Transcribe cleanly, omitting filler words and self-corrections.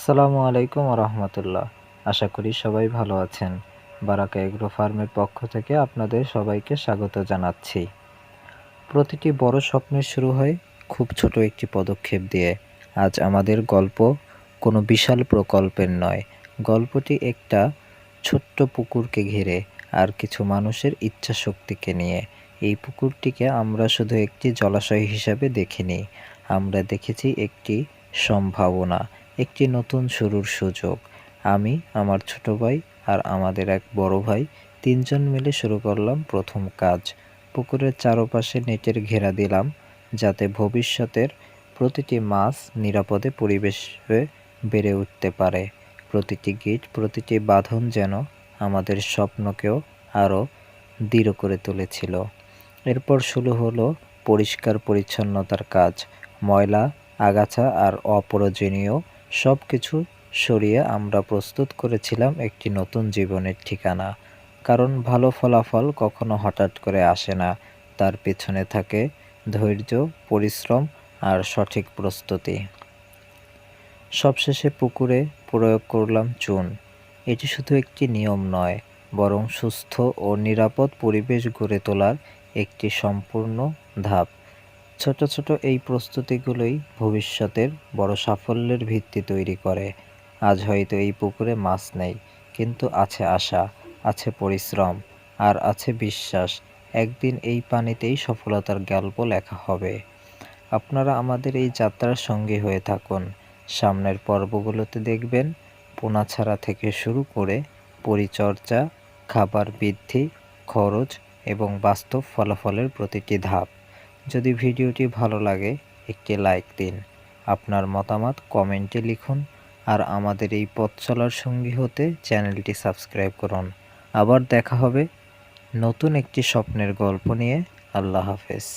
আসসালামু আলাইকুম রহমতুল্লাহ। আশা করি সবাই ভালো আছেন। বারাকা এগ্রো ফার্মের পক্ষ থেকে আপনাদের সবাইকে স্বাগত জানাচ্ছি। প্রতিটি বড় স্বপ্নের শুরু হয় খুব ছোট একটি পদক্ষেপ দিয়ে। আজ আমাদের গল্প কোনো বিশাল প্রকল্পের নয়, গল্পটি একটা ছোট্ট পুকুরকে ঘিরে আর কিছু মানুষের ইচ্ছা শক্তিকে নিয়ে। এই পুকুরটিকে আমরা শুধু একটি জলাশয় হিসাবে দেখিনি, আমরা দেখেছি একটি সম্ভাবনা, একটি নতুন শুরুর সুযোগ। আমি, আমার ছোট ভাই আর আমাদের এক বড় ভাই, তিনজন মিলে শুরু করলাম প্রথম কাজ। পুকুরের চারপাশে নেটের ঘেরা দিলাম, যাতে ভবিষ্যতের প্রতিটি মাছ নিরাপদে পরিবেশে বেড়ে উঠতে পারে। প্রতিটি গিট, প্রতিটি বাঁধন যেন আমাদের স্বপ্নকেও আরও দৃঢ় করে তুলেছিল। এরপর শুরু হলো পরিষ্কার পরিচ্ছন্নতার কাজ। ময়লা, আগাছা আর অপ্রয়োজনীয় সব কিছু সরিয়ে আমরা প্রস্তুত করেছিলাম একটি নতুন জীবনের ঠিকানা। কারণ ভালো ফলাফল কখনো হঠাৎ করে আসে না, তার পেছনে থাকে ধৈর্য, পরিশ্রম আর সঠিক প্রস্তুতি। সবশেষে পুকুরে প্রয়োগ করলাম চুন। এটি শুধু একটি নিয়ম নয়, বরং সুস্থ ও নিরাপদ পরিবেশ গড়ে তোলার একটি সম্পূর্ণ ধাপ। ছোট ছোট এই প্রস্তুতিগুলোই ভবিষ্যতের বড় সাফল্যের ভিত্তি তৈরি করে। আজ হয়তো এই পুকুরে মাছ নেই, কিন্তু আছে আশা, আছে পরিশ্রম আর আছে বিশ্বাস। একদিন এই পানিতেই সফলতার গল্প লেখা হবে। আপনারা আমাদের এই যাত্রার সঙ্গী হয়ে থাকুন। সামনের পর্বগুলোতে দেখবেন পোনা ছাড়া থেকে শুরু করে পরিচর্যা, খাবার বৃদ্ধি, খরচ এবং বাস্তব ফলাফলের প্রতিটি ধাপ। যদি ভিডিওটি ভালো লাগে একটি লাইক দিন, আপনার মতামত কমেন্টে লিখুন আর আমাদের এই পথ চলার সঙ্গী হতে চ্যানেলটি সাবস্ক্রাইব করুন। আবার দেখা হবে নতুন একটি স্বপ্নের গল্প নিয়ে। আল্লাহ হাফেজ।